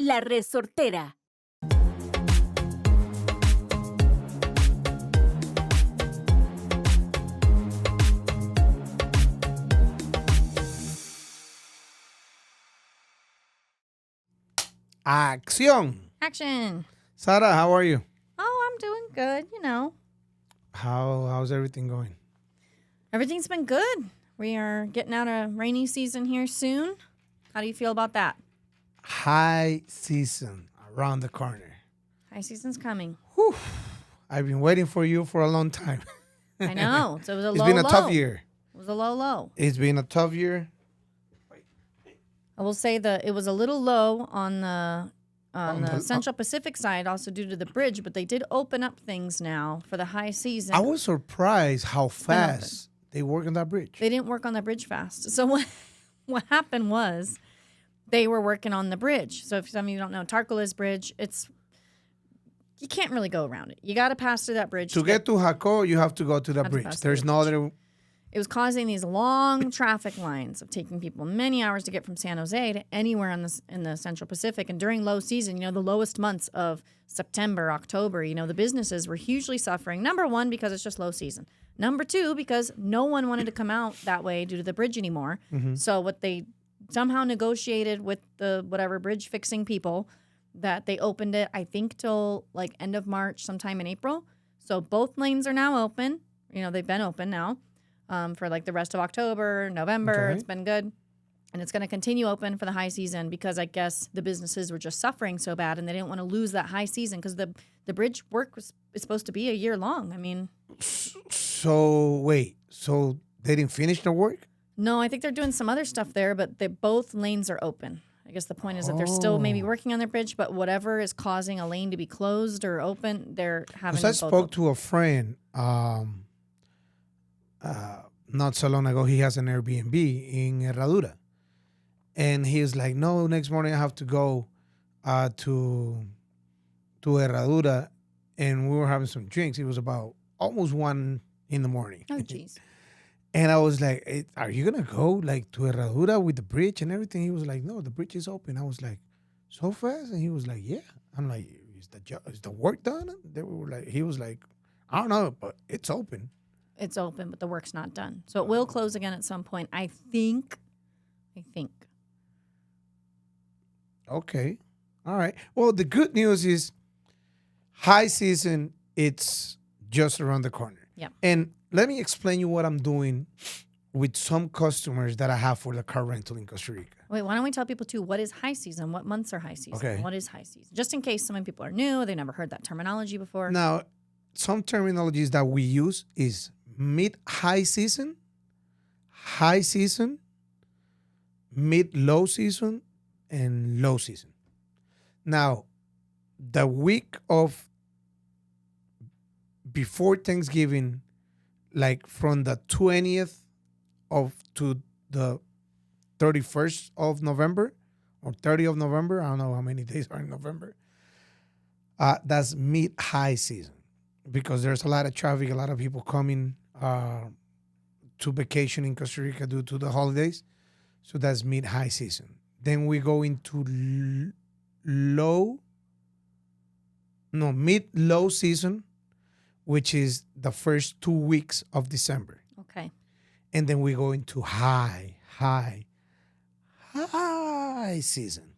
La Resortera. Acción. Action. Sara, how are you? Oh, I'm doing good, How's everything going? Everything's been good. We are getting out of rainy season here soon. How do you feel about that? High season around the corner. High season's coming. Whew. I've been waiting for you for a long time. I know. So it was a It's low been a low. tough year. It was a low. It's been a tough year. I will say that it was a little low on the the- Central Pacific side, also due to the bridge, but they did open up things now for the high season. I was surprised how been fast they work on that bridge. They didn't work on the bridge fast. So what happened was they were working on the bridge. So if some of you don't know, Tarcoles Bridge, you can't really go around it. You got to pass through that bridge. To get to Jaco, you have to go to the Have to bridge. pass There's through no the other. It was causing these long traffic lines of taking people many hours to get from San Jose to anywhere in the Central Pacific. And during low season, the lowest months of September, October, the businesses were hugely suffering. Number one, because it's just low season. Number two, because no one wanted to come out that way due to the bridge anymore. Mm-hmm. So what they somehow negotiated with the whatever bridge fixing people that they opened it, I think, till like end of March, sometime in April. So both lanes are now open. They've been open now. For like the rest of October, November. Okay. It's been good. And it's going to continue open for the high season because I guess the businesses were just suffering so bad and they didn't want to lose that high season because the bridge work is supposed to be a year long. I mean. So, wait. So they didn't finish the work? No, I think they're doing some other stuff there, but both lanes are open. I guess the point is that they're still maybe working on their bridge, but whatever is causing a lane to be closed or open, they're having Because I both spoke open. to a friend not so long ago. He has an Airbnb in Herradura. And he's like, no, next morning I have to go to Herradura. And we were having some drinks. It was about almost 1 in the morning. Oh, jeez. And I was like, are you going to go like to Herradura with the bridge and everything? He was like, no, the bridge is open. I was like, so fast? And he was like, yeah. I'm like, is the work done? He was like, I don't know, but it's open. It's open, but the work's not done. So it will close again at some point. I think. Okay. All right. Well, the good news is high season, it's just around the corner. Yeah. And let me explain you what I'm doing with some customers that I have for the car rental in Costa Rica. Wait, why don't we tell people too, what is high season? What months are high season? Okay. What is high season? Just in case some people are new, they never heard that terminology before. Now, some terminologies that we use is mid-high season, high season, mid-low season, and low season. Now, the week of before Thanksgiving, like from the 20th to the 31st of November or 30th of November, I don't know how many days are in November, that's mid-high season because there's a lot of traffic, a lot of people coming to vacation in Costa Rica due to the holidays. So that's mid-high season. Then we go into mid-low season, which is the first 2 weeks of December. Okay. And then we go into high season.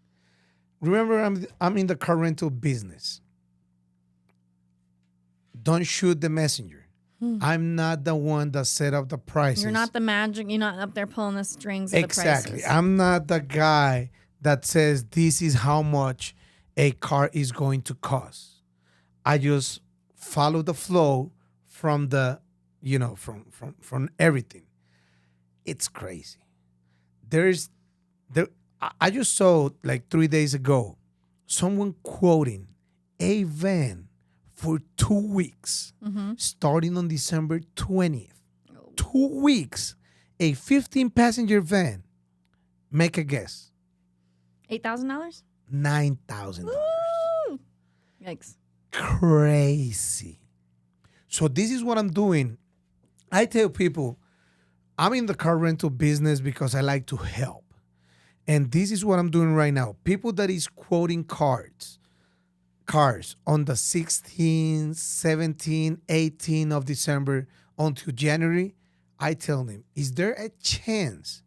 Remember, I'm in the car rental business. Don't shoot the messenger. I'm not the one that set up the prices. You're not the magic. You're not up there pulling the strings of the prices. Exactly. I'm not the guy that says this is how much a car is going to cost. I just follow the flow from the, from everything. It's crazy. I just saw like 3 days ago, someone quoting a van for 2 weeks, starting on December 20th. 2 weeks, a 15-passenger van. Make a guess. $8,000? $9,000. Woo! Yikes. Crazy. So this is what I'm doing. I tell people, I'm in the car rental business because I like to help. And this is what I'm doing right now. People that is quoting cars on the 16, 17, 18 of December until January, I tell them, is there a chance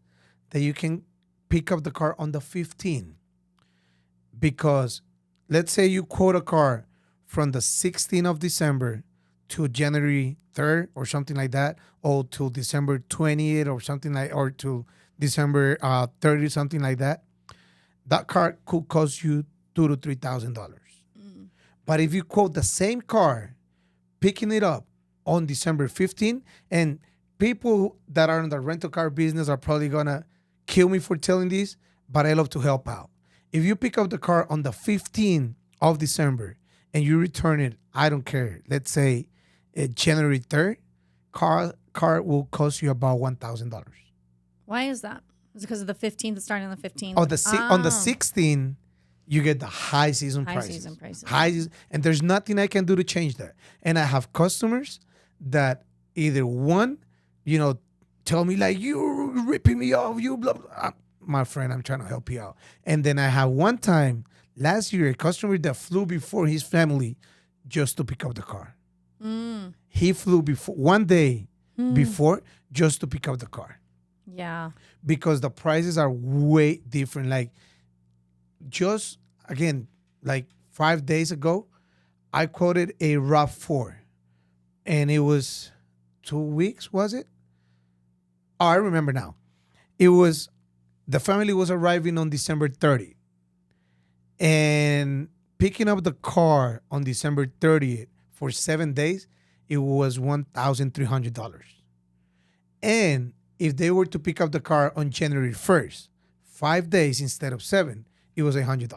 that you can pick up the car on the 15th? Because let's say you quote a car from the 16th of December to January 3rd or something like that, or to December 20th or something like, or to December 30th, something like that. That car could cost you $2,000 to $3,000. But if you quote the same car, picking it up on December 15th, and people that are in the rental car business are probably gonna kill me for telling this, but I love to help out. If you pick up the car on the 15th of December and you return it, I don't care. Let's say January 3rd, car will cost you about $1,000. Why is that? Is it because of the 15th? It's starting on the 15th? On the 16th, you get the high season prices. High season, and there's nothing I can do to change that. And I have customers that either one, tell me like, you're ripping me off, you blah, blah. My friend, I'm trying to help you out. And then I have one time last year, a customer that flew before his family just to pick up the car. He flew before one day before just to pick up the car. Yeah. Because the prices are way different. Like, just again, like 5 days ago, I quoted a RAV4, and it was 2 weeks, was it? Oh, I remember now. The family was arriving on December 30th, and picking up the car on December 30th for 7 days, it was $1,300. And if they were to pick up the car on January 1st, 5 days instead of 7, it was $100.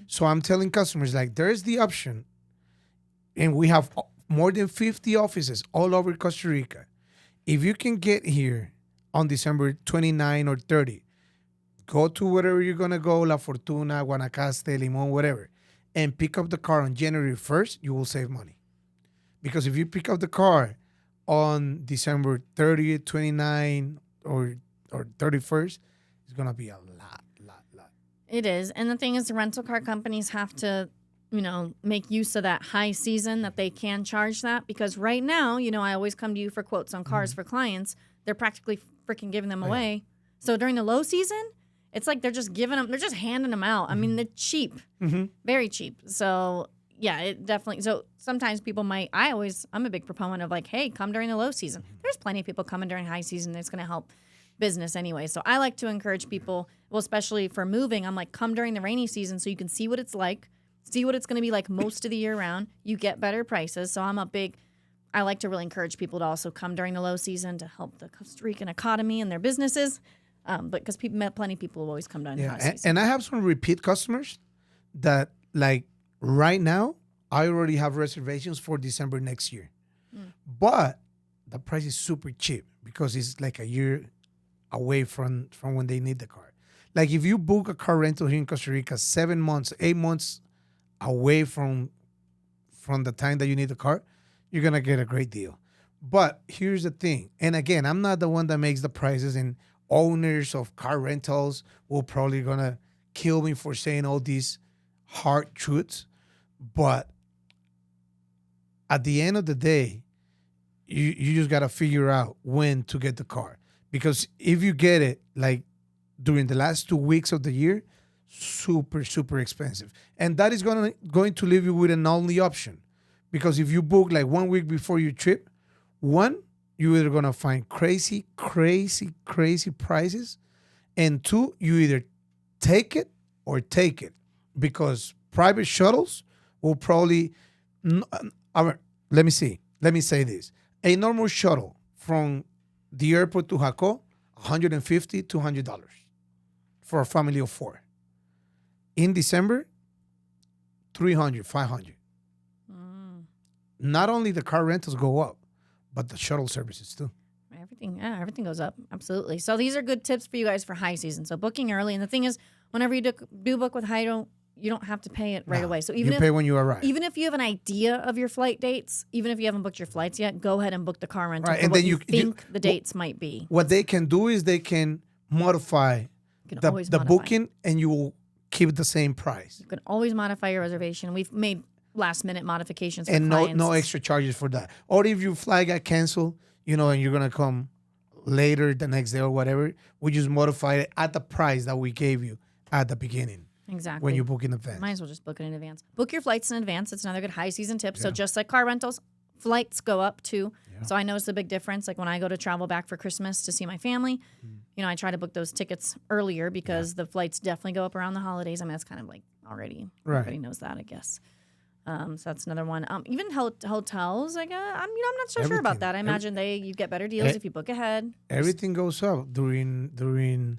So I'm telling customers, like, there's the option, and we have more than 50 offices all over Costa Rica. If you can get here on December 29 or 30, go to wherever you're going to go, La Fortuna, Guanacaste, Limon, whatever, and pick up the car on January 1st, you will save money. Because if you pick up the car on December 30th, 29, or 31st, it's going to be a lot. It is. And the thing is, the rental car companies have to, make use of that high season that they can charge that. Because right now, I always come to you for quotes on cars for clients. They're practically freaking giving them away. So during the low season, it's like they're just handing them out. I mean, they're cheap, very cheap. So yeah, it definitely. So sometimes people I'm a big proponent of like, hey, come during the low season. There's plenty of people coming during high season that's going to help business anyway. So I like to encourage people, well, especially for moving, I'm like, come during the rainy season so you can see what it's like, see what it's going to be like most of the year round. You get better prices. So I like to really encourage people to also come during the low season to help the Costa Rican economy and their businesses. But because plenty of people will always come during the high season. And I have some repeat customers that, like, right now, I already have reservations for December next year. But the price is super cheap because it's like a year away from when they need the car. Like, if you book a car rental here in Costa Rica 7 months, 8 months away from the time that you need the car, you're going to get a great deal. But here's the thing. And again, I'm not the one that makes the prices, and owners of car rentals will probably going to kill me for saying all these hard truths. But at the end of the day, you just got to figure out when to get the car. Because if you get it, like, during the last 2 weeks of the year, super, super expensive. And that is going to leave you with an only option. Because if you book, like, 1 week before your trip, one, you're either going to find crazy, crazy, crazy prices. And two, you either take it or take it. Because private shuttles will probably, let me say this. A normal shuttle from the airport to Jaco, $150, $200 for a family of 4. In December, $300, $500. Not only the car rentals go up, but the shuttle services too. Everything goes up. Absolutely. So these are good tips for you guys for high season. So booking early. And the thing is, whenever you do book with Hydro, you don't have to pay it right away. So you pay when you arrive. Even if you have an idea of your flight dates, even if you haven't booked your flights yet, go ahead and book the car rental. Right. And then you think the dates might be. What they can do is they can modify You can the, always the modify. booking, and you will keep the same price. You can always modify your reservation. We've made last minute modifications for And clients. no extra charges for that. Or if your flight got canceled, and you're gonna come later the next day or whatever, we just modify it at the price that we gave you at the beginning Exactly. when you book in advance. Might as well just book it in advance. Book your flights in advance. It's another good high season tip. So just like car rentals, flights go up too. Yeah. So I notice a big difference. Like when I go to travel back for Christmas to see my family, I try to book those tickets earlier because the flights definitely go up around the holidays. I mean, that's kind of like already, everybody knows that, I guess. So that's another one. Even hotels, I guess. I'm not so sure about that. I imagine you get better deals if you book ahead. Everything goes up during.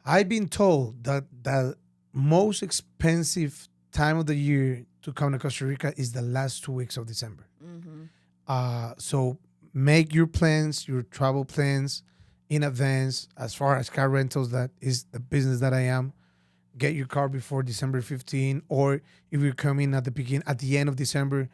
I've been told that the most expensive time of the year to come to Costa Rica is the last 2 weeks of December. So make your plans, your travel plans in advance. As far as car rentals, that is the business that I am. Get your car before December 15, or if you're coming at the end of December,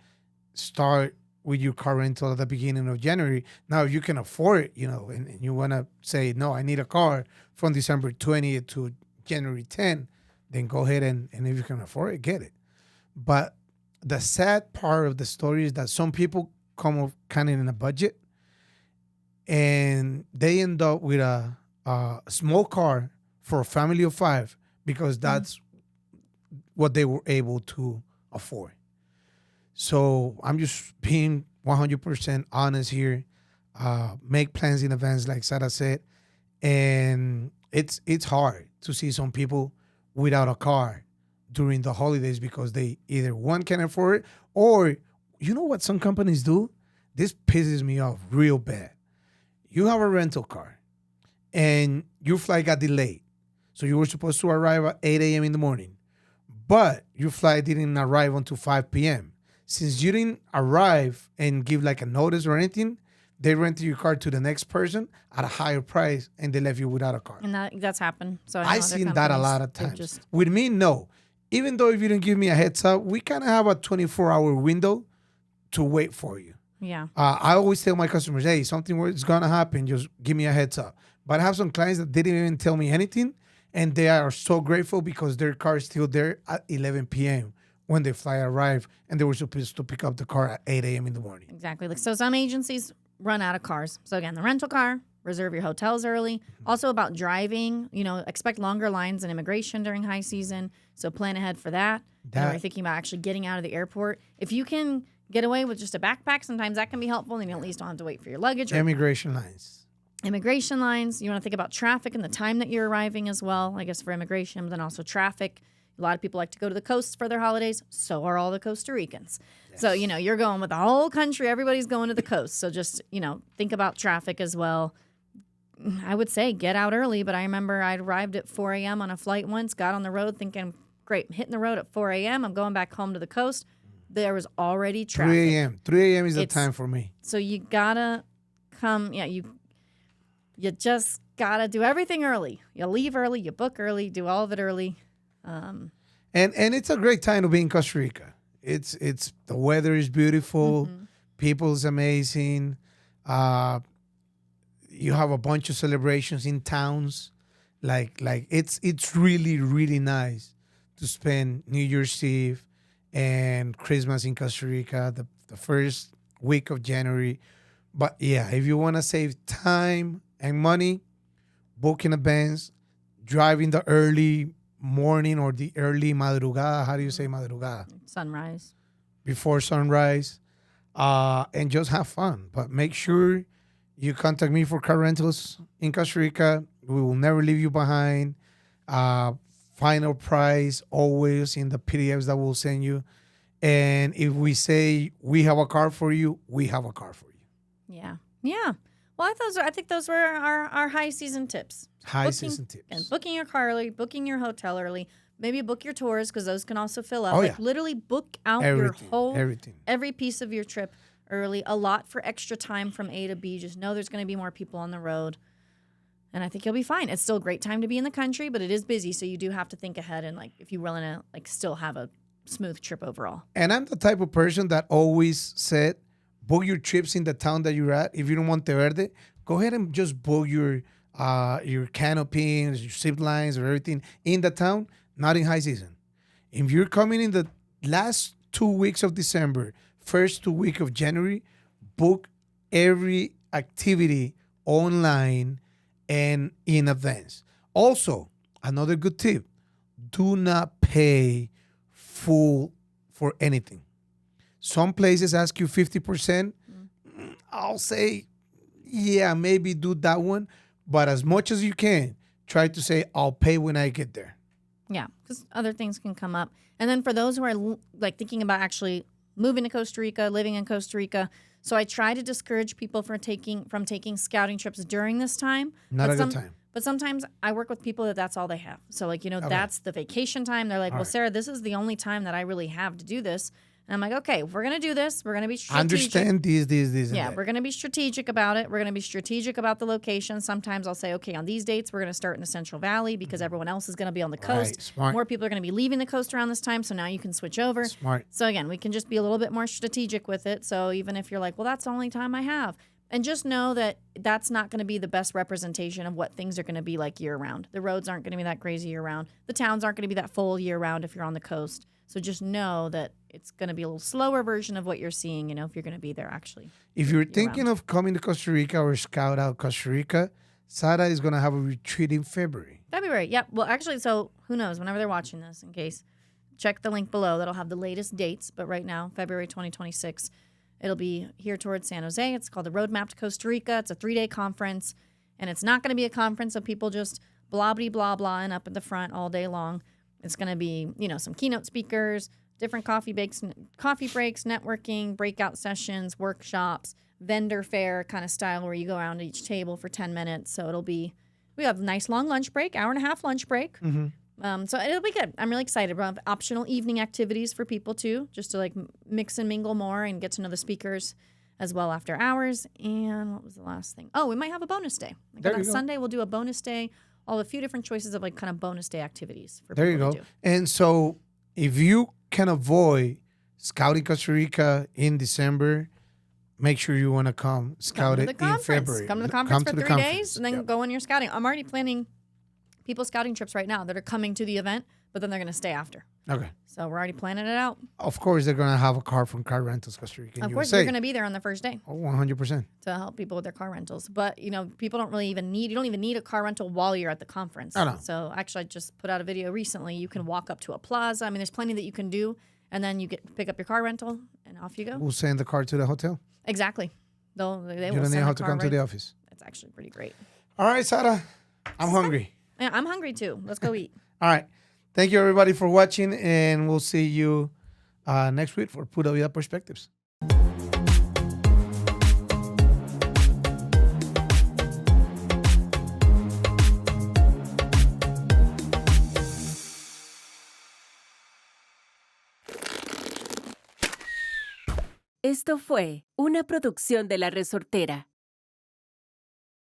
start with your car rental at the beginning of January. Now, if you can afford it, and you want to say, no, I need a car from December 20th to January 10th, then go ahead and if you can afford it, get it. But the sad part of the story is that some people come up kind of in a budget, and they end up with a small car for a family of 5 because that's what they were able to afford. So I'm just being 100% honest here. Make plans in advance, like Sarah said, and it's hard to see some people without a car during the holidays because they either one can't afford it, or you know what some companies do? This pisses me off real bad. You have a rental car and your flight got delayed. So you were supposed to arrive at 8 a.m. in the morning, but your flight didn't arrive until 5 p.m. Since you didn't arrive and give like a notice or anything, they rented your car to the next person at a higher price and they left you without a car. And that's happened. So I've seen that a lot of times. With me, no. Even though if you didn't give me a heads up, we kind of have a 24-hour window to wait for you. Yeah. I always tell my customers, hey, something is going to happen, just give me a heads up. But I have some clients that didn't even tell me anything, and they are so grateful because their car is still there at 11 p.m. when their flight arrived, and they were supposed to pick up the car at 8 a.m. in the morning. Exactly. So some agencies run out of cars. So again, the rental car, reserve your hotels early. Also about driving, expect longer lines in immigration during high season. So plan ahead for that. You're thinking about actually getting out of the airport. If you can get away with just a backpack, sometimes that can be helpful, and you at least don't have to wait for your luggage. Immigration lines. Immigration lines. You want to think about traffic and the time that you're arriving as well, I guess, for immigration, but then also traffic. A lot of people like to go to the coasts for their holidays. So are all the Costa Ricans. Yes. So, you're going with the whole country. Everybody's going to the coast. So just, think about traffic as well. I would say get out early, but I remember I arrived at 4 a.m. on a flight once, got on the road thinking, great, I'm hitting the road at 4 a.m. I'm going back home to the coast. There was already traffic. 3 a.m. 3 a.m. is the time for me. So you gotta come, you just gotta do everything early. You leave early, you book early, do all of it early. And it's a great time to be in Costa Rica. It's the weather is beautiful, people's amazing. You have a bunch of celebrations in towns. Like it's really, really nice to spend New Year's Eve and Christmas in Costa Rica, the first week of January. But yeah, if you want to save time and money, book in advance, drive in the early morning or the early madrugada. How do you say madrugada? Sunrise. Before sunrise, and just have fun. But make sure you contact me for car rentals in Costa Rica. We will never leave you behind. Final price always in the PDFs that we'll send you. And if we say we have a car for you, we have a car for you. Yeah. Yeah. Well, I think those were our high season tips. Season tips. And booking your car early, booking your hotel early, maybe book your tours because those can also fill up. Oh, Literally book out every piece of your trip early. A lot for extra time from A to B. Just know there's going to be more people on the road. And I think you'll be fine. It's still a great time to be in the country, but it is busy. So you do have to think ahead and if you want to still have a smooth trip overall. And I'm the type of person that always said, book your trips in the town that you're at. If you don't want Te Verde, go ahead and just book your your canopies, your zip lines, or everything in the town, not in high season. If you're coming in the last 2 weeks of December, first 2 week of January, book every activity online and in advance. Also, another good tip, do not pay full for anything. Some places ask you 50%. I'll say, yeah, maybe do that one. But as much as you can, try to say, I'll pay when I get there. Yeah, because other things can come up. And then for those who are like thinking about actually moving to Costa Rica, living in Costa Rica, so I try to discourage people from taking scouting trips during this time. Not a good time. But sometimes I work with people that's all they have. So like, that's the vacation time. They're like, well, Sarah, this is the only time that I really have to do this. And I'm like, okay, if we're going to do this, we're going to be strategic. Understand these. Yeah, we're going to be strategic about it. We're going to be strategic about the location. Sometimes I'll say, okay, on these dates, we're going to start in the Central Valley because everyone else is going to be on the coast. Right, smart. More people are going to be leaving the coast around this time, so now you can switch over. Smart. So again, we can just be a little bit more strategic with it. So even if you're like, well, that's the only time I have. And just know that that's not going to be the best representation of what things are going to be like year round. The roads aren't going to be that crazy year round. The towns aren't going to be that full year round if you're on the coast. So just know that it's going to be a little slower version of what you're seeing, if you're going to be there actually. If you're thinking of coming to Costa Rica or scout out Costa Rica, Sara is going to have a retreat in February. February, yep. Well, actually, so who knows? Whenever they're watching this, in case, check the link below. That'll have the latest dates. But right now, February 2026, it'll be here towards San Jose. It's called the Roadmap to Costa Rica. It's a 3-day conference. And it's not going to be a conference of people just blah-blah-blah-blahing up at the front all day long. It's going to be, some keynote speakers, different coffee breaks, networking, breakout sessions, workshops, vendor fair kind of style where you go around each table for 10 minutes. So we have a nice long lunch break, hour and a half lunch break. Mm-hmm. So it'll be good. I'm really excited. We'll have optional evening activities for people too, just to like mix and mingle more and get to know the speakers as well after hours. And what was the last thing? Oh, we might have a bonus day. Like on Sunday, we'll do a bonus day. A few different choices of like kind of bonus day activities for people to do. And so if you can avoid scouting Costa Rica in December, make sure you want to come scout it in February. Come to the conference for 3 days and then go on your scouting. I'm already planning people's scouting trips right now that are coming to the event, but then they're going to stay after. Okay. So we're already planning it out. Of course, they're going to have a car from Car Rentals Costa Rica. Of course, you're going to be there on the first day. Oh, 100%. To help people with their car rentals. But, people don't really you don't even need a car rental while you're at the conference. I know. So actually, I just put out a video recently. You can walk up to a plaza. I mean, there's plenty that you can do. And then you pick up your car rental and off you go. We'll send the car to the hotel. Exactly. They you will don't send need the how to car come to the office. That's actually pretty great. All right, Sara. I'm hungry. Yeah, I'm hungry too. Let's go eat. All right. Thank you, everybody, for watching, and we'll see you next week for Pura Vida Perspectives. Esto fue una producción de La Resortera.